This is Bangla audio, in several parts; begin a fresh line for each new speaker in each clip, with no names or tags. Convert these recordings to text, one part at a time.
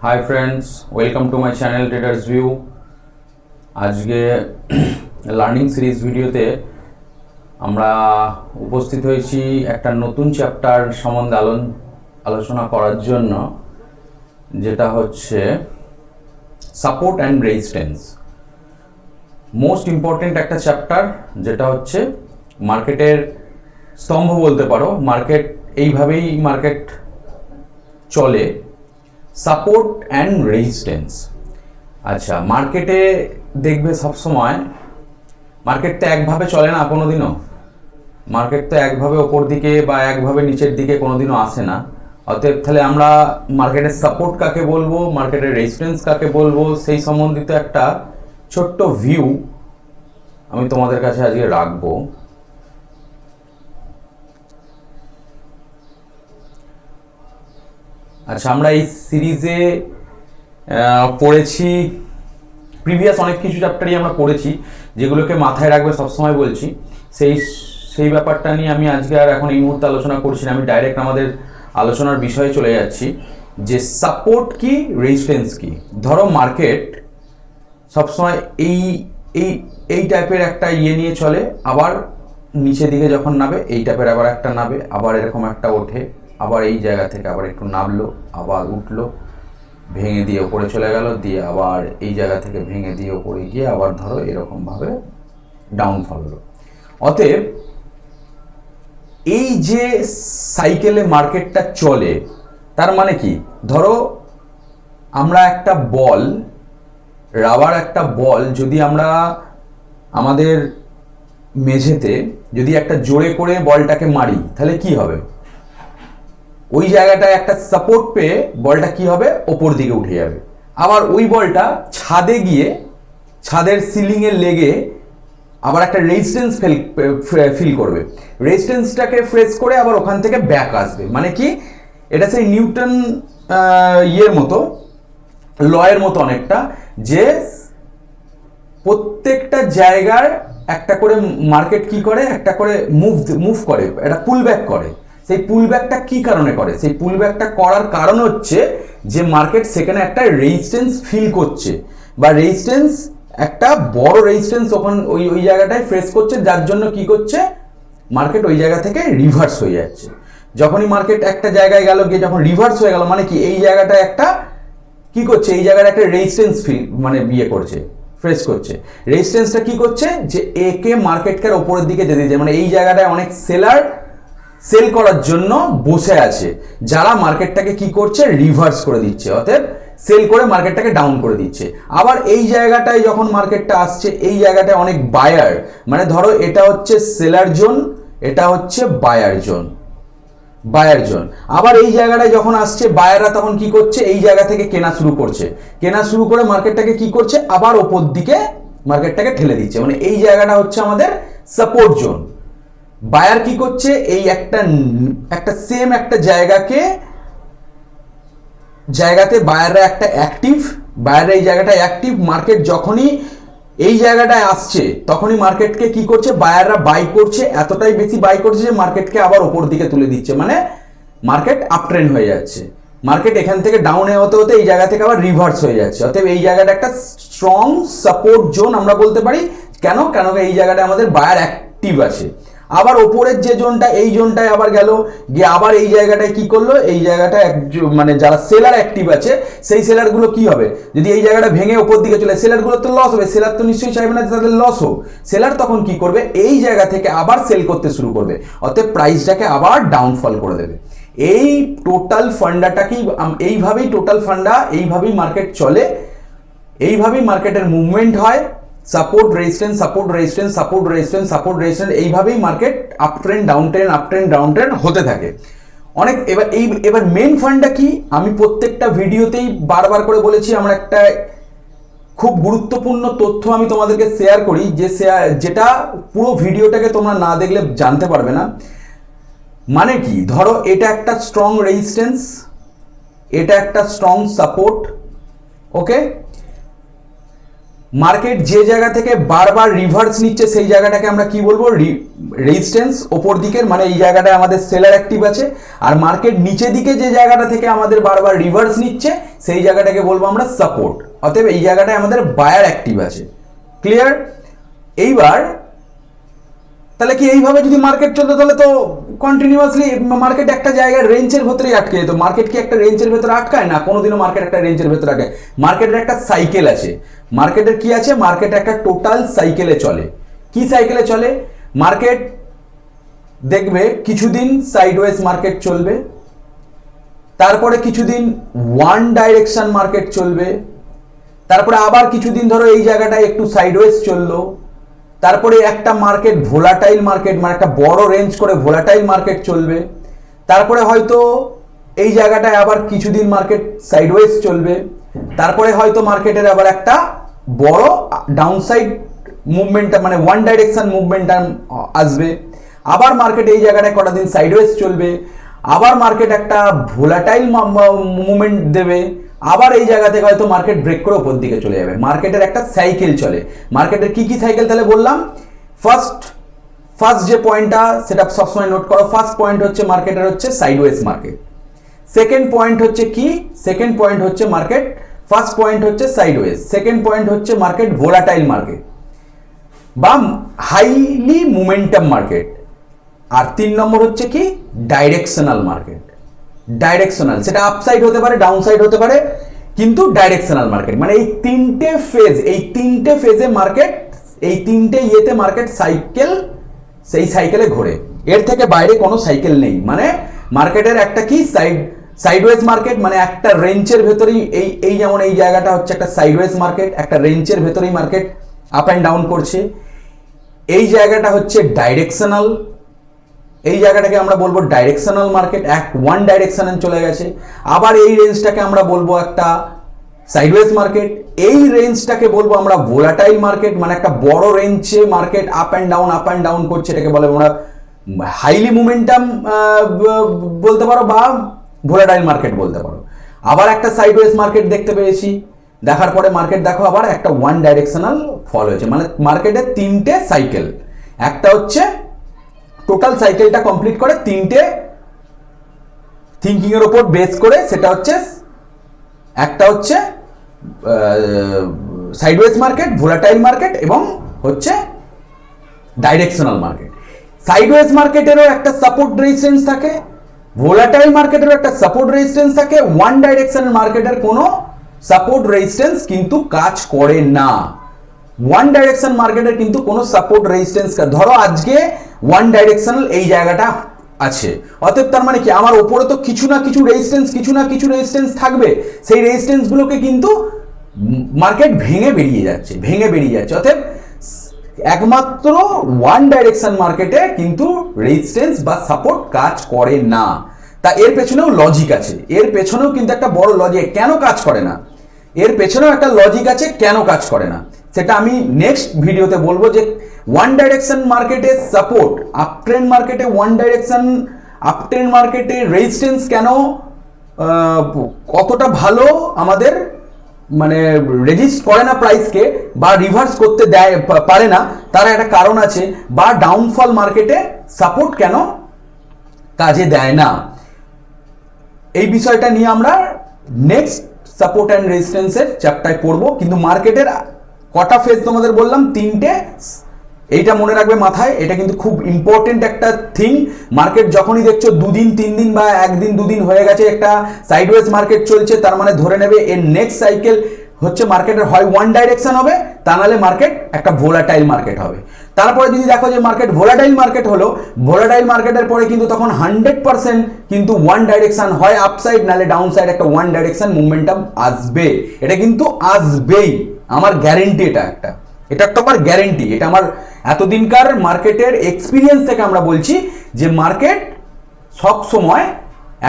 Hi friends, welcome to my channel traders view. আজকে লার্নিং সিরিজ ভিডিওতে আমরা উপস্থিত হয়েছি একটা নতুন চ্যাপ্টার সম্বন্ধে আলোচনা করার জন্য, যেটা হচ্ছে support and resistance. Most important একটা চ্যাপ্টার, যেটা হচ্ছে মার্কেটের স্তম্ভ বলতে পারো। এইভাবেই মার্কেট চলে, সাপোর্ট অ্যান্ড রেজিস্ট্যান্স। আচ্ছা, মার্কেটে দেখবে সবসময় মার্কেট তো একভাবে চলে না কোনোদিনও। মার্কেট তো একভাবে ওপর দিকে বা একভাবে নিচের দিকে কোনোদিনও আসে না। অতএব তাহলে আমরা মার্কেটের সাপোর্ট কাকে বলবো, মার্কেটের রেজিস্ট্যান্স কাকে বলবো, সেই সম্বন্ধিত একটা ছোট্ট ভিউ আমি তোমাদের কাছে আজকে রাখবো। আচ্ছা, আমরা এই সিরিজে পড়েছি প্রিভিয়াস অনেক কিছু চ্যাপ্টারই আমরা পড়েছি, যেগুলোকে মাথায় রাখবে সবসময় বলছি। সেই ব্যাপারটা নিয়ে আমি আজকে আর এখন এই মুহূর্তে আলোচনা করছি না। আমি ডাইরেক্ট আমাদের আলোচনার বিষয়ে চলে যাচ্ছি, যে সাপোর্ট কি, রেজিস্ট্যান্স কি। ধরো মার্কেট সবসময় এই এই এই টাইপের একটা নিয়ে চলে, আবার নিচের দিকে যখন নাবে এই টাইপের আবার একটা নাবে, আবার এরকম একটা ওঠে, আবার এই জায়গা থেকে আবার একটু নামলো, আবার উঠলো, ভেঙে দিয়ে ওপরে চলে গেল, দিয়ে আবার এই জায়গা থেকে ভেঙে দিয়ে ওপরে গিয়ে আবার ধরো এরকমভাবে ডাউনফল হলো। অতএব এই যে সাইকেলে মার্কেটটা চলে, তার মানে কি, ধরো আমরা একটা বল, রাবার একটা বল যদি আমরা আমাদের মেঝেতে যদি একটা জোরে করে বলটাকে মারি, তাহলে কি হবে? ওই জায়গাটায় একটা সাপোর্ট পেয়ে বলটা কি হবে, ওপর দিকে উঠে যাবে। আবার ওই বলটা ছাদে গিয়ে ছাদের সিলিংয়ে লেগে আবার একটা রেজিস্ট্যান্স ফিল করবে, রেজিস্ট্যান্সটাকে ফেস করে আবার ওখান থেকে ব্যাক আসবে। মানে কি, এটা সেই নিউটন মতো, লয়ের মতো অনেকটা, যে প্রত্যেকটা জায়গার একটা করে মার্কেট কি করে, একটা করে মুভ করে, একটা পুল ব্যাক করে। সেই পুল ব্যাকটা কি কারণে করে? সেই পুল ব্যাকটা করার কারণ হচ্ছে যে মার্কেট সেখানে একটা রেজিস্ট্যান্স ফিল করছে, বা রেজিস্ট্যান্স একটা বড় রেজিস্ট্যান্স ওখানে ওই জায়গাটায় ফেস করছে, যার জন্য কি করছে, মার্কেট ওই জায়গা থেকে রিভার্স হয়ে যাচ্ছে। যখনই মার্কেট একটা জায়গায় গেল, গিয়ে যখন রিভার্স হয়ে গেল, মানে কি, এই জায়গাটায় একটা কি করছে, এই জায়গাটা একটা রেজিস্ট্যান্স ফিল মানে করছে, ফেস করছে। রেজিস্ট্যান্সটা কি করছে, যে একে মার্কেটকে ওপরের দিকে যেতে দিচ্ছে। মানে এই জায়গাটায় অনেক সেলার সেল করার জন্য বসে আছে, যারা মার্কেটটাকে কি করছে, রিভার্স করে দিচ্ছে। অতএব সেল করে মার্কেটটাকে ডাউন করে দিচ্ছে। আবার এই জায়গাটায় যখন মার্কেটটা আসছে, এই জায়গাটায় অনেক বায়ার, মানে ধরো এটা হচ্ছে সেলার জোন, এটা হচ্ছে বায়ার জোন। আবার এই জায়গাটায় যখন আসছে, বায়াররা তখন কি করছে, এই জায়গা থেকে কেনা শুরু করে মার্কেটটাকে কি করছে, আবার ওপর দিকে মার্কেটটাকে ঠেলে দিচ্ছে। মানে এই জায়গাটা হচ্ছে আমাদের সাপোর্ট জোন। বায়ার কি করছে, এই একটা সেম একটা জায়গাতে বায়াররা একটা অ্যাক্টিভ, বায়াররা এই জায়গাটায় অ্যাক্টিভ। মার্কেট যখনই এই জায়গাটায় আসছে, তখনই মার্কেটকে কি করছে, বায়াররা বাই করছে, এতটাই বেশি বাই করছে যে মার্কেটকে আবার ওপর দিকে তুলে দিচ্ছে। মানে মার্কেট আপ ট্রেন্ড হয়ে যাচ্ছে। মার্কেট এখান থেকে ডাউনে হতে হতে এই জায়গা থেকে আবার রিভার্স হয়ে যাচ্ছে। অতএব এই জায়গাটা একটা স্ট্রং সাপোর্ট জোন আমরা বলতে পারি। কেন? এই জায়গাটায় আমাদের বায়ার অ্যাক্টিভ আছে। আবার ওপরের যে জোনটা, এই জোনটায় আবার গেল, গিয়ে আবার এই জায়গাটায় কি করলো, এই জায়গাটায় মানে যারা সেলার অ্যাক্টিভ আছে, সেই সেলারগুলো কি হবে, যদি এই জায়গাটা ভেঙে ওপর দিকে চলে, সেলারগুলো তো লস হবে। সেলার তো নিশ্চয়ই চাইবে না যে তাদের লস হোক। সেলার তখন কি করবে, এই জায়গা থেকে আবার সেল করতে শুরু করবে। অতএব প্রাইসটাকে আবার ডাউনফল করে দেবে। এই টোটাল ফান্ডাটাকেই এইভাবেই মার্কেট চলে, এইভাবেই মার্কেটের মুভমেন্ট হয়। Support resistance, support resistance, support resistance, support resistance, এইভাবেই market up trend down trend হতে থাকে অনেক। এবার মেন ফান্ডটা কি, আমি প্রত্যেকটা ভিডিওতেই বারবার করে বলেছি, আমরা একটা খুব গুরুত্বপূর্ণ তথ্য আমি তোমাদেরকে শেয়ার করি, যেটা পুরো ভিডিওটাকে তোমরা না দেখলে জানতে পারবে না। মানে কি, ধরো এটা একটা স্ট্রং রেজিস্ট্যান্স, এটা একটা স্ট্রং সাপোর্ট, ওকে। মার্কেট যে জায়গা থেকে বারবার রিভার্স নিচ্ছে সেই জায়গাটাকে আমরা কি বলবো, রেজিস্ট্যান্স ওপর দিকের, মানে এই জায়গাটায় আমাদের সেলার অ্যাক্টিভ আছে। আর মার্কেট নিচে দিকে যে জায়গাটা থেকে আমাদের বারবার রিভার্স নিচ্ছে সেই জায়গাটাকে বলবো আমরা সাপোর্ট। অতএব এই জায়গাটায় আমাদের বায়ার অ্যাক্টিভ আছে। ক্লিয়ার? এইবার তাহলে কি এইভাবে যদি মার্কেট চলতো তাহলে তো কন্টিনিউয়াসলি মার্কেট একটা জায়গায় রেঞ্জের ভেতরেই আটকে যেত। মার্কেট কি একটা রেঞ্জের ভেতরে আটকায় না? কোনোদিনও মার্কেট একটা রেঞ্জের ভেতরে আটকায়। মার্কেটের একটা সাইকেল আছে। মার্কেটের কি আছে? মার্কেট একটা টোটাল সাইকেলে চলে। কি সাইকেলে চলে? মার্কেট দেখবে কিছুদিন সাইডওয়েজ মার্কেট চলবে, তারপরে কিছুদিন ওয়ান ডাইরেকশন মার্কেট চলবে, তারপরে আবার কিছুদিন ধরো এই জায়গাটায় একটু সাইডওয়েজ চললো, তারপরে একটা মার্কেট ভোলাটাইল মার্কেট, মানে একটা বড় রেঞ্জ করে ভোলাটাইল মার্কেট চলবে, তারপরে হয়তো এই জায়গাটায় আবার কিছুদিন মার্কেট সাইডওয়েজ চলবে, তারপরে হয়তো মার্কেটের আবার একটা বড় ডাউনসাইড মুভমেন্ট, মানে ওয়ান ডাইরেকশন মুভমেন্ট আসবে, আবার মার্কেট এই জায়গাটায় কটা দিন সাইডওয়েজ চলবে, আবার মার্কেট একটা ভোলাটাইল মুভমেন্ট দেবে, আবার এই জায়গা থেকে হয়তো মার্কেট ব্রেক করে উপর দিকে চলে যাবে। মার্কেটের একটা সাইকেল চলে। মার্কেটের কি কি সাইকেল তাহলে বললাম? ফার্স্ট যে পয়েন্টটা সেটা সবসময় নোট করো। ফার্স্ট পয়েন্ট হচ্ছে মার্কেটের হচ্ছে সাইডওয়েজ মার্কেট। সেকেন্ড পয়েন্ট হচ্ছে কি? সেকেন্ড পয়েন্ট হচ্ছে মার্কেট, ফার্স্ট পয়েন্ট হচ্ছে সাইডওয়েজ, সেকেন্ড পয়েন্ট হচ্ছে মার্কেট ভোলাটাইল মার্কেট বা হাইলি মোমেন্টাম মার্কেট, আর 3 নম্বর হচ্ছে কি? Directional market. ডাইরেকশনাল সেটা আপসাইড হতে পারে, ডাউনসাইড হতে পারে, কিন্তু ডাইরেকশনাল মার্কেট মানে এই তিনটে ফেজ, এই তিনটে ফেজে মার্কেট, এই তিনটে ইয়েতে মার্কেট সাইকেল, সেই সাইকেলে ঘোরে। এর থেকে বাইরে কোনো সাইকেল নেই। মানে মার্কেটের একটা কি সাইডওয়েজ মার্কেট, মানে একটা রেঞ্জের ভেতরেই এই যেমন এই জায়গাটা হচ্ছে একটা সাইডওয়েজ মার্কেট, একটা রেঞ্জের ভেতরেই মার্কেট আপ অ্যান্ড ডাউন করছে। এই জায়গাটা হচ্ছে ডাইরেকশনাল, এই জায়গাটাকে আমরা বলবো ডাইরেকশনাল মার্কেট, ওয়ান ডাইরেকশনে চলে গেছে। আবার এই রেঞ্জটাকে আমরা বলবো একটা সাইডওয়েজ মার্কেট, এই রেঞ্জটাকে বলবো আমরা ভোলাটাইল মার্কেট, মানে একটা বড় রেঞ্জে মার্কেট আপ অ্যান্ড ডাউন করছে, এটাকে বলে আমরা হাইলি মোমেন্টাম বলতে পারো বা ভোলাটাইল মার্কেট বলতে পারো। আবার একটা সাইডওয়েজ মার্কেট দেখতে পেয়েছি, দেখার পরে মার্কেট দেখো আবার একটা ওয়ান ডাইরেকশনাল ফল হয়েছে। মানে মার্কেটের তিনটে সাইকেল, একটা হচ্ছে টোটাল সাইকেলটা কমপ্লিট করে তিনটে থিঙ্কিং এর উপর বেস করে, সেটা হচ্ছে একটা হচ্ছে সাইডওয়েজ মার্কেট, ভোলাটাইল মার্কেট এবং হচ্ছে ডাইরেকশনাল মার্কেট। সাইডওয়েজ মার্কেটেরও একটা সাপোর্ট রেজিস্ট্যান্স থাকে, ভোলাটাইল মার্কেটেরও একটা সাপোর্ট রেজিস্ট্যান্স থাকে, ওয়ান ডাইরেকশনাল মার্কেটের কোনো সাপোর্ট রেজিস্ট্যান্স কিন্তু কাজ করে না। ওয়ান ডাইরেকশন মার্কেটের কিন্তু কোনো সাপোর্ট রেজিস্ট্যান্স, ধরো আজকে ওয়ান ডাইরেকশনাল এই জায়গাটা আছে, অতএব তার মানে কি আমার ওপরে তো কিছু না কিছু রেজিস্ট্যান্স থাকবে, সেই রেজিস্ট্যান্সগুলোকে কিন্তু মার্কেট ভেঙে বেরিয়ে যাচ্ছে। অতএব একমাত্র ওয়ান ডাইরেকশন মার্কেটে কিন্তু রেজিস্ট্যান্স বা সাপোর্ট কাজ করে না। তা এর পেছনেও লজিক আছে, এর পেছনেও কিন্তু একটা বড় লজিক, কেন কাজ করে না এর পেছনেও একটা লজিক আছে, কেন কাজ করে না সেটা আমি নেক্সট ভিডিওতে বলবো। যে ওয়ান ডাইরেকশন মার্কেটে সাপোর্ট, আপট্রেন্ড মার্কেটে ওয়ান ডাইরেকশন আপট্রেন্ড মার্কেটে রেজিস্ট্যান্স কেন কতটা ভালো আমাদের মানে রেজিস্ট করে না প্রাইসকে বা রিভার্স করতে দেয় পারে না, তার একটা কারণ আছে। বা ডাউনফল মার্কেটে সাপোর্ট কেন কাজে দেয় না, এই বিষয়টা নিয়ে আমরা নেক্সট সাপোর্ট অ্যান্ড রেজিস্ট্যান্সের চ্যাপ্টারে পড়বো। কিন্তু মার্কেটের কটা ফেজ তোমাদের বললাম? তিনটে। এইটা মনে রাখবে মাথায়, এটা কিন্তু খুব ইম্পর্টেন্ট একটা থিং। মার্কেট যখনই দেখছো 2 দিন 3 দিন বা 1 দিন 2 দিন হয়ে গেছে একটা সাইডওয়েজ মার্কেট চলছে, তার মানে ধরে নেবে এর নেক্সট সাইকেল হচ্ছে মার্কেটের হয় ওয়ান ডাইরেকশন হবে, তা নাহলে মার্কেট একটা ভোলাটাইল মার্কেট হবে। তারপরে যদি দেখো যে মার্কেট ভোলাটাইল মার্কেট হলো, ভোলাটাইল মার্কেটের পরে কিন্তু তখন 100% কিন্তু ওয়ান ডাইরেকশন হয় আপসাইড নাহলে ডাউন সাইড একটা ওয়ান ডাইরেকশন মুভমেন্টাম আসবে। এটা কিন্তু আসবেই, আমার গ্যারেন্টি। এটা একটা আমার গ্যারেন্টি, এটা আমার এতদিনকার মার্কেটের এক্সপিরিয়েন্স থেকে আমরা বলছি যে মার্কেট সব সময়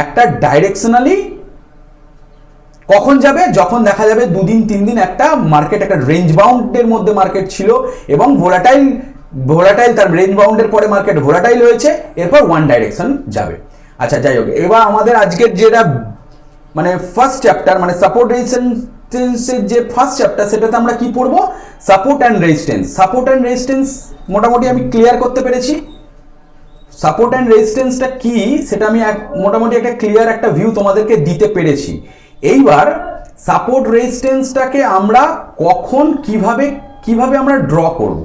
একটা ডাইরেকশনালি কখন যাবে, যখন দেখা যাবে 2 দিন 3 দিন একটা মার্কেট একটা রেঞ্জ বাউন্ডের মধ্যে মার্কেট ছিল এবং ভোলাটাইল তার রেঞ্জ বাউন্ডের পরে মার্কেট ভোলাটাইল হয়েছে, এরপর ওয়ান ডাইরেকশন যাবে। আচ্ছা যাই হোক, এবার আমাদের আজকের যেটা মানে ফার্স্ট চ্যাপ্টার মানে সাপোর্ট রেজিস্ট্যান্স রেজিস্ট্যান্সের যে ফার্স্ট চ্যাপ্টার সেটাতে আমরা কি পড়বো, support and resistance. Support and resistance মোটামুটি আমি ক্লিয়ার করতে পেরেছি। সাপোর্ট অ্যান্ড রেজিস্ট্যান্সটা কি সেটা আমি মোটামুটি একটা ক্লিয়ার একটা ভিউ তোমাদেরকে দিতে পেরেছি। এইবার সাপোর্ট রেজিস্ট্যান্সটাকে আমরা কখন কিভাবে আমরা ড্র করব,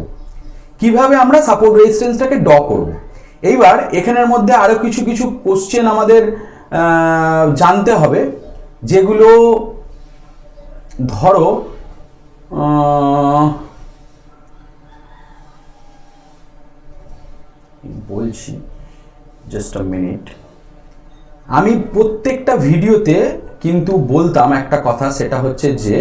কিভাবে আমরা সাপোর্ট রেজিস্ট্যান্সটাকে ড্র করব। এইবার এখানের মধ্যে আরো কিছু কোশ্চেন আমাদের জানতে হবে, যেগুলো ধরো বলছি, জাস্ট আ মিনিট। আমি প্রত্যেকটা ভিডিওতে কিন্তু বলতাম একটা কথা, সেটা হচ্ছে যে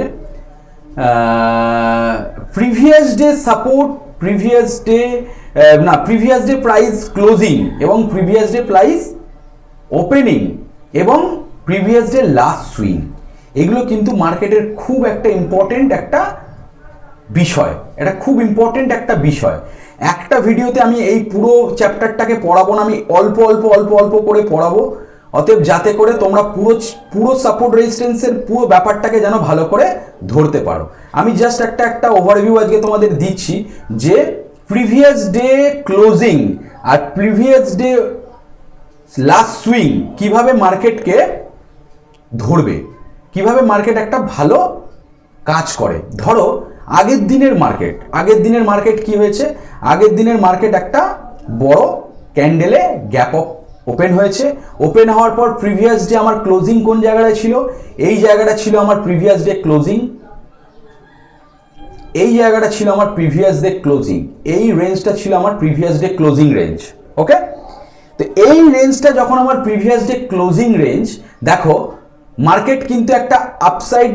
previous day support, previous day price closing এবং প্রিভিয়াস ডে প্রাইস ওপেনিং এবং প্রিভিয়াস ডে লাস্ট সুইং, এগুলো কিন্তু মার্কেটের খুব একটা ইম্পর্টেন্ট একটা বিষয়। এটা খুব ইম্পর্টেন্ট একটা বিষয়। একটা ভিডিওতে আমি এই পুরো চ্যাপ্টারটাকে পড়াবো না, আমি অল্প অল্প করে পড়াবো। অতএব যাতে করে তোমরা পুরো সাপোর্ট রেজিস্ট্যান্সের পুরো ব্যাপারটাকে যেন ভালো করে ধরতে পারো। আমি জাস্ট একটা ওভারভিউ আজকে তোমাদের দিচ্ছি যে প্রিভিয়াস ডে ক্লোজিং আর প্রিভিয়াস ডে লাস্ট সুইং কিভাবে মার্কেটকে ধরবে, কিভাবে মার্কেট একটা ভালো কাজ করে। ধরো আগের দিনের মার্কেট কি হয়েছে, আগের দিনের মার্কেট একটা বড় ক্যান্ডেলে গ্যাপ আপ ওপেন হয়েছে। ওপেন হওয়ার পর প্রিভিয়াস ডে আমার ক্লোজিং কোন জায়গাটা ছিল, এই জায়গাটা ছিল আমার প্রিভিয়াস ডে ক্লোজিং, এই জায়গাটা ছিল আমার প্রিভিয়াস ডে ক্লোজিং, এই রেঞ্জটা ছিল আমার প্রিভিয়াস ডে ক্লোজিং রেঞ্জ। ওকে, তো এই রেঞ্জটা যখন আমার প্রিভিয়াস ডে ক্লোজিং রেঞ্জ, দেখো মার্কেট কিন্তু একটা আপসাইড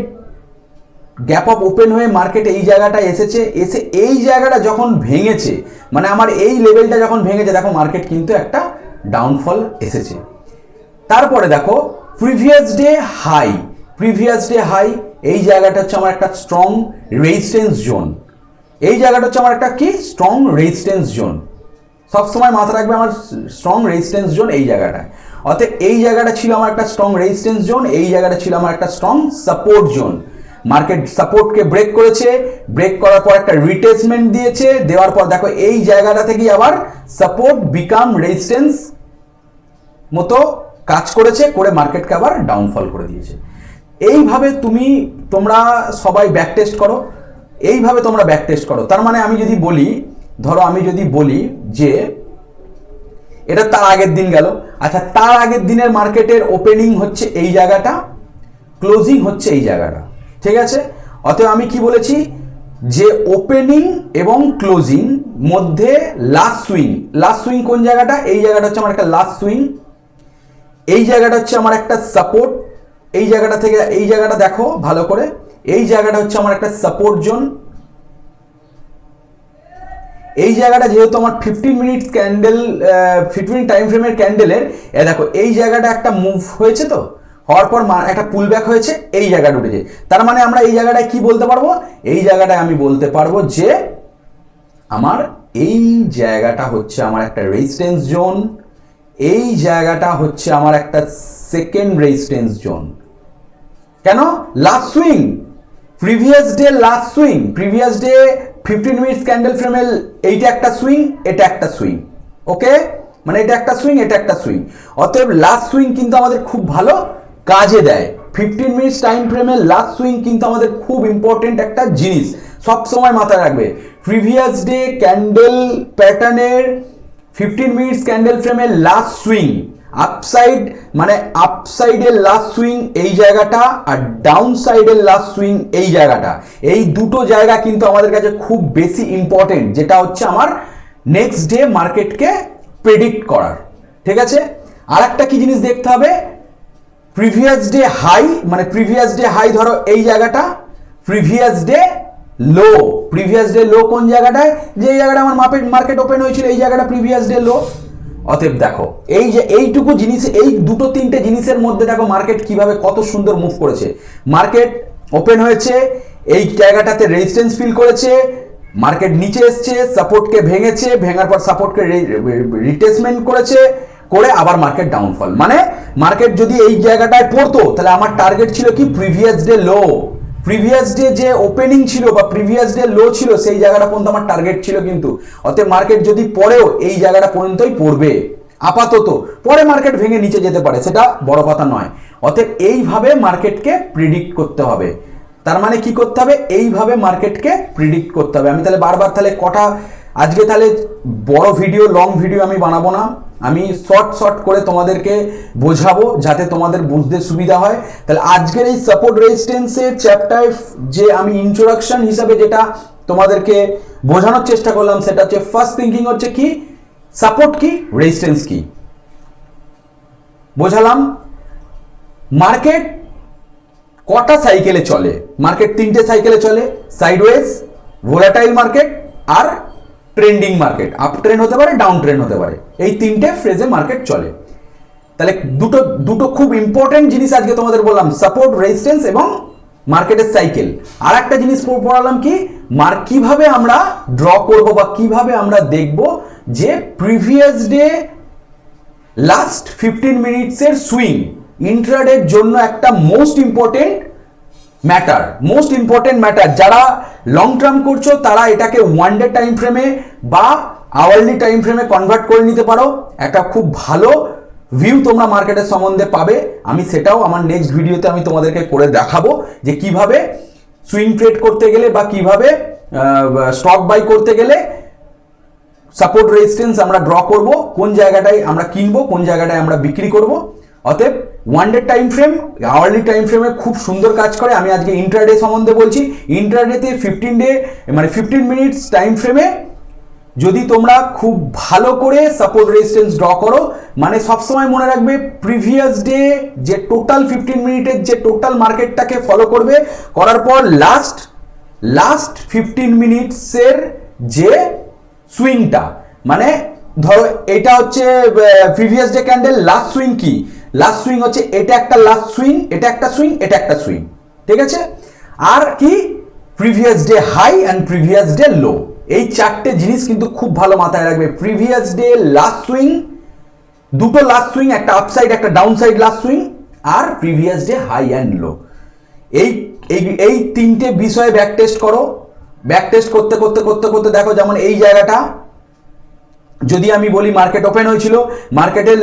গ্যাপ আপ ওপেন হয়ে মার্কেট এই জায়গাটা এসে এই জায়গাটা যখন ভেঙেছে, মানে আমার এই লেভেলটা যখন ভেঙেছে, দেখো মার্কেট কিন্তু একটা ডাউনফল এসেছে। তারপরে দেখো প্রিভিয়াস ডে হাই, এই জায়গাটা হচ্ছে আমার একটা স্ট্রং রেজিস্ট্যান্স জোন, এই জায়গাটা হচ্ছে আমার একটা কি স্ট্রং রেজিস্ট্যান্স জোন। সবসময় মাথা রাখবে আমার স্ট্রং রেজিস্ট্যান্স জোন এই জায়গাটায়। অর্থাৎ এই জায়গাটা ছিল আমার একটা স্ট্রং রেজিস্ট্যান্স জোন, এই জায়গাটা ছিল আমার একটা স্ট্রং সাপোর্ট জোন। মার্কেট সাপোর্টকে ব্রেক করেছে, ব্রেক করার পর একটা রিটেসমেন্ট দিয়েছে, দেওয়ার পর দেখো এই জায়গাটা থেকে আবার সাপোর্ট বিকাম রেজিস্ট্যান্স মতো কাজ করেছে, করে মার্কেটকে আবার ডাউনফল করে দিয়েছে। এইভাবে তোমরা সবাই ব্যাক টেস্ট করো, এইভাবে তোমরা ব্যাক টেস্ট করো। তার মানে আমি যদি বলি, ধরো আমি যদি বলি যে এটা তার আগের দিন গেল, আচ্ছা তার আগের দিনের মার্কেটের ওপেনিং হচ্ছে এই জায়গাটা, ক্লোজিং হচ্ছে এই জায়গাটা, ঠিক আছে। অতএব আমি কি বলেছি যে ওপেনিং এবং ক্লোজিং মধ্যে লাস্ট সুইং কোন জায়গাটা, এই জায়গাটা হচ্ছে আমার একটা লাস্ট সুইং, এই জায়গাটা হচ্ছে আমার একটা সাপোর্ট, এই জায়গাটা থেকে এই জায়গাটা দেখো ভালো করে, এই জায়গাটা হচ্ছে আমার একটা সাপোর্ট জোন। এই জায়গাটা যেহেতু আমার 15 মিনিট ক্যান্ডেল 15 টাইম ফ্রেমের ক্যান্ডেলের, দেখো এই জায়গাটা একটা মুভ হয়েছে, তো হওয়ার পর একটা পুল ব্যাক হয়েছে, এই জায়গাটা উঠেছে। তার মানে আমরা এই জায়গাটায় কি বলতে পারবো, এই জায়গাটায় আমি বলতে পারবো যে আমার এই জায়গাটা হচ্ছে আমার একটা রেজিস্ট্যান্স জোন, এই জায়গাটা হচ্ছে আমার একটা সেকেন্ড রেজিস্ট্যান্স জোন। কেন? Last swing, previous day last swing, previous day 15 minutes candle ফ্রেমের এইটা একটা সুইং, এটা একটা সুইং। ওকে, মানে এটা একটা সুইং, এটা একটা সুইং। অতএব লাস্ট সুইং কিন্তু আমাদের খুব ভালো কাজে দেয়। 15 মিনিটস টাইম ফ্রেমের লাস্ট সুইং কিন্তু আমাদের খুব ইম্পর্টেন্ট একটা জিনিস, সব সময় মাথায় রাখবে। প্রিভিয়াস ডে ক্যান্ডেল প্যাটার্নের 15 মিনিটস ক্যান্ডেল ফ্রেমের লাস্ট সুইং, আপসাইড মানে আপসাইডের লাস্ট সুইং এই জায়গাটা, আর ডাউন সাইডের লাস্ট সুইং এই জায়গাটা, এই দুটো জায়গা কিন্তু আমাদের কাছে খুব বেশি ইম্পর্টেন্ট, যেটা হচ্ছে আমার নেক্সট ডে মার্কেটকে প্রেডিক্ট করার। ঠিক আছে, আর একটা কি জিনিস দেখতে হবে, প্রিভিয়াস ডে হাই, মানে প্রিভিয়াস ডে হাই ধরো এই জায়গাটা, প্রিভিয়াস ডে লো, প্রিভিয়াস ডে লো কোন জায়গাটায়, যে জায়গাটা আমার মার্কেট ওপেন হয়েছিল এই জায়গাটা প্রিভিয়াস ডে লো। অতএব দেখো এই যে এইটুকু জিনিস, এই দুটো তিনটে জিনিসের মধ্যে দেখো মার্কেট কিভাবে কত সুন্দর মুভ করেছে। মার্কেট ওপেন হয়েছে, এই জায়গাটাতে রেজিস্ট্যান্স ফিল করেছে, মার্কেট নিচে এসছে, সাপোর্টকে ভেঙেছে, ভেঙার পর সাপোর্টকে রিটেসমেন্ট করেছে, করে আবার মার্কেট ডাউনফল। মানে মার্কেট যদি এই জায়গাটায় পড়তো তাহলে আমার টার্গেট ছিল কি প্রিভিয়াস ডে লো, প্রিভিয়াস ডে যে ওপেনিং ছিল বা প্রিভিয়াস ডে লো ছিল সেই জায়গাটা পর্যন্ত আমার টার্গেট ছিল, কিন্তু অতএব মার্কেট যদি পড়েও এই জায়গাটা পর্যন্তই পড়বে আপাতত, পরে মার্কেট ভেঙে নিচে যেতে পারে, সেটা বড় কথা নয়। অতএব এইভাবে মার্কেটকে প্রিডিক্ট করতে হবে। তার মানে কি করতে হবে? এইভাবে মার্কেটকে প্রিডিক্ট করতে হবে। আমি তাহলে বারবার তাহলে আজকে তাহলে বড় ভিডিও, লং ভিডিও আমি বানাবো না, আমি শর্ট করে তোমাদেরকে বোঝাবো যাতে তোমাদের বুঝতে সুবিধা হয়। তাহলে আজকের এই সাপোর্ট রেজিস্ট্যান্সের চ্যাপ্টার যে আমি ইন্ট্রোডাকশন হিসাবে যেটা তোমাদেরকে বোঝানোর চেষ্টা করলাম সেটা হচ্ছে ফার্স্ট থিঙ্কিং হচ্ছে কি, সাপোর্ট কি, রেজিস্ট্যান্স কি বোঝালাম। মার্কেট কটা সাইকেলে চলে? মার্কেট 3টে সাইকেলে চলে, সাইডওয়েজ, ভোলাটাইল মার্কেট আর ট্রেন্ডিং মার্কেট। আপ ট্রেন্ড হতে পারে, ডাউন ট্রেন্ড হতে পারে, এই 3টে ফেজে মার্কেট চলে। তাহলে দুটো খুব ইম্পর্টেন্ট জিনিস আজকে তোমাদের বললাম, সাপোর্ট, রেজিস্ট্যান্স এবং মার্কেটের সাইকেল। আর একটা জিনিস পড়ালাম কি, কিভাবে আমরা ড্র করব বা কিভাবে আমরা দেখব যে প্রিভিয়াস ডে লাস্ট 15 মিনিটসের সুইং ইন্ট্রাডের জন্য একটা মোস্ট ইম্পর্টেন্ট ম্যাটার। যারা লং টার্ম করছো তারা এটাকে ওয়ান ডে টাইম ফ্রেমে বা আওয়ারলি টাইম ফ্রেমে কনভার্ট করে নিতে পারো, একটা খুব ভালো ভিউ তোমরা মার্কেটের সম্বন্ধে পাবে। আমি সেটাও আমার নেক্সট ভিডিওতে আমি তোমাদেরকে করে দেখাবো যে কিভাবে সুইং ট্রেড করতে গেলে বা কিভাবে স্টক বাই করতে গেলে সাপোর্ট রেজিস্ট্যান্স আমরা ড্র করব, কোন জায়গাটায় আমরা কিনবো, কোন জায়গাটায় আমরা বিক্রি করব। অতএব one day time frame, hourly time ফ্রেমে খুব সুন্দর কাজ করে। আমি আজকে ইন্ট্রাডে সম্বন্ধে বলছি। ইন্ট্রাডেতে 15 মিনিটস টাইম ফ্রেমে যদি তোমরা খুব ভালো করে সাপোর্ট রেজিস্ট্যান্স ড্র করো, মানে সবসময় মনে রাখবে প্রিভিয়াস ডে যে টোটাল 15 মিনিটের যে টোটাল মার্কেটটাকে ফলো করবে, করার পর লাস্ট 15 মিনিটসের যে সুইংটা, মানে ধরো এটা হচ্ছে previous day candle, last swing কি, লাস্ট সুইং হচ্ছে এটা একটা লাস্ট সুইং, এটা একটা সুইং, এটা একটা সুইং, ঠিক আছে। আর কি previous day high and previous day low, এই 4টে জিনিস কিন্তু খুব ভালো মাথায় রাখবে। প্রিভিয়াস ডে লাস্ট সুইং, দুটো লাস্ট সুইং, একটা আপসাইড একটা ডাউনসাইড লাস্ট সুইং, আর previous day high and low. এই 3টে বিষয়ে ব্যাক টেস্ট করো। ব্যাক টেস্ট করতে করতে দেখো, যেমন এই জায়গাটা যদি আমি বলি মার্কেট ওপেন হয়েছিল, মার্কেটের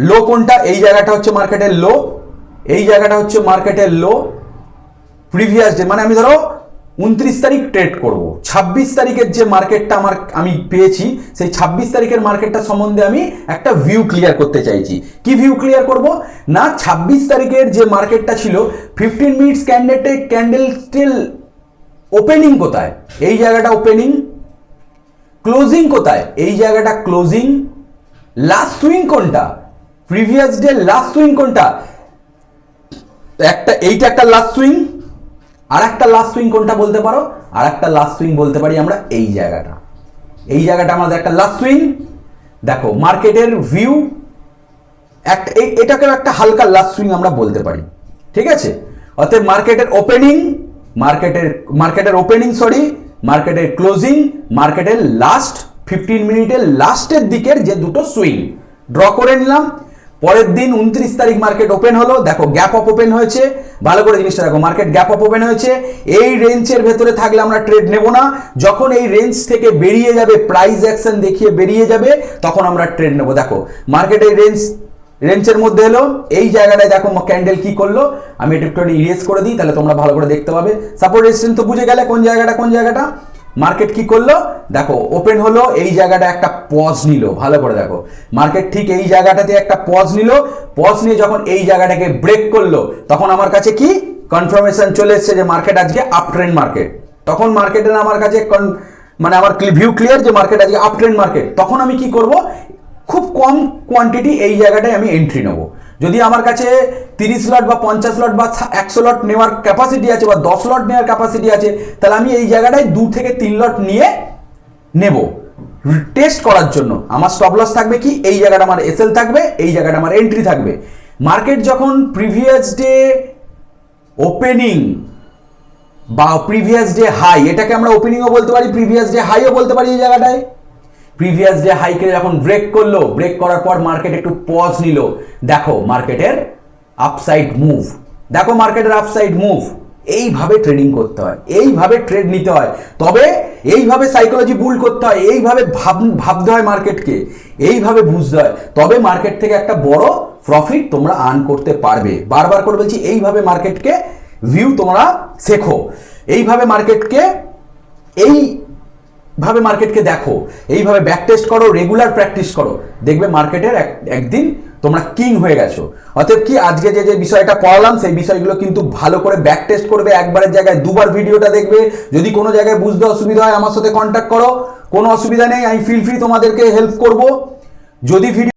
লো কোনটা, এই জায়গাটা হচ্ছে মার্কেটের লো, এই জায়গাটা হচ্ছে মার্কেটের লো প্রিভিয়াস ডে। মানে আমি ধরো 29 তারিখ ট্রেড করব, 26 তারিখের যে মার্কেটটা আমি পেয়েছি সেই 26 তারিখের মার্কেটটা সম্বন্ধে আমি একটা ভিউ ক্লিয়ার করতে চাইছি। কি ভিউ ক্লিয়ার করব না, 26 তারিখের যে মার্কেটটা ছিল 15 মিনিটস ক্যান্ডেল স্টিল ওপেনিং কোথায়, এই জায়গাটা ওপেনিং, ক্লোজিং কোথায়, এই জায়গাটা ক্লোজিং, লাস্ট সুইং কোনটা, প্রিভিয়াস ডে লাস্ট সুইং কোনটা, এইটা একটা লাস্ট সুইং, আর একটা লাস্ট সুইং কোনটা বলতে পারো, আর একটা লাস্ট সুইং বলতে পারি আমরা এই জায়গাটা আমাদের একটা লাস্ট সুইং। দেখো মার্কেটের ভিউ এটাকেও একটা হালকা লাস্ট সুইং আমরা বলতে পারি, ঠিক আছে। অতএব মার্কেটের ক্লোজিং, মার্কেটের লাস্ট 15 মিনিটের লাস্টের দিকের যে দুটো সুইং ড্র করে নিলাম। পরের দিন 29 তারিখ মার্কেট ওপেন হলো, দেখো গ্যাপ আপ ওপেন হয়েছে, ভালো করে জিনিসটা দেখো, মার্কেট গ্যাপ আপ ওপেন হয়েছে। এই রেঞ্জের ভেতরে থাকলে আমরা ট্রেড নেব না, যখন এই রেঞ্জ থেকে বেরিয়ে যাবে, প্রাইস অ্যাকশন দেখিয়ে বেরিয়ে যাবে, তখন আমরা ট্রেড নেব। দেখো মার্কেট এই রেঞ্জের মধ্যে এলো, এই জায়গাটায় দেখো ক্যান্ডেল কি করলো, আমি এটা একটু ইরেজ করে দিই তাহলে তোমরা ভালো করে দেখতে পাবে। সাপোর্ট রেজিস্ট্যান্স তো বুঝে গেলে কোন জায়গাটা মার্কেট কি করলো, দেখো ওপেন হলো, এই জায়গাটা একটা পজ নিল, ভালো করে দেখো মার্কেট ঠিক এই জায়গাটাতে একটা পজ নিল, পজ নিয়ে যখন এই জায়গাটাকে ব্রেক করলো তখন আমার কাছে কি কনফার্মেশন চলে এসেছে যে মার্কেট আজকে আপ ট্রেন্ড মার্কেট। তখন মার্কেটের আমার কাছে মানে আমার ভিউ ক্লিয়ার যে মার্কেট আজকে আপ ট্রেন্ড মার্কেট। তখন আমি কি করব, খুব কম কোয়ান্টিটি এই জায়গাটায় আমি এন্ট্রি নেব। যদি আমার কাছে 30 লট বা 50 লট বা 100 লট নেওয়ার ক্যাপাসিটি আছে বা 10 লট নেওয়ার ক্যাপাসিটি আছে, তাহলে আমি এই জায়গাটায় 2 থেকে 3 লট নিয়ে নেব টেস্ট করার জন্য। আমার স্টপ লস থাকবে কি, এই জায়গাটা আমার এসএল থাকবে, এই জায়গাটা আমার এন্ট্রি থাকবে। মার্কেট যখন প্রিভিয়াস ডে ওপেনিং বা প্রিভিয়াস ডে হাই, এটাকে আমরা ওপেনিংও বলতে পারি, প্রিভিয়াস ডে হাইও বলতে পারি। এই জায়গাটায় প্রিভিয়াস ডে হাইকে যখন ব্রেক করলো, ব্রেক করার পর মার্কেট একটু পজ নিল, দেখো মার্কেটের আপসাইড মুভ, দেখো মার্কেটের আপসাইড মুভ, এইভাবে ট্রেডিং করতে হয়, এইভাবে ট্রেড নিতে হয়, তবে এইভাবে সাইকোলজি বুল্ড করতে হয়, এইভাবে ভাবতে হয় মার্কেটকে, এইভাবে বুঝতে হয়, তবে মার্কেট থেকে একটা বড় প্রফিট তোমরা আর্ন করতে পারবে। বারবার করে বলছি, এইভাবে মার্কেটকে ভিউ তোমরা শেখো, এইভাবে মার্কেটকে দেখো, এইভাবে ব্যাক টেস্ট করো, রেগুলার প্র্যাকটিস করো, দেখবে মার্কেটের একদিন তোমরা কিং হয়ে গেছো। অতএব কি আজকে যে বিষয়টা পড়ালাম সেই বিষয়গুলো কিন্তু ভালো করে ব্যাক টেস্ট করবে, একবারের জায়গায় দুবার ভিডিওটা দেখবে। যদি কোনো জায়গায় বুঝতে অসুবিধা হয় আমার সাথে কন্ট্যাক্ট করো, কোনো অসুবিধা নেই, আমি ফিল ফ্রি তোমাদেরকে হেল্প করব। যদি ভিডিও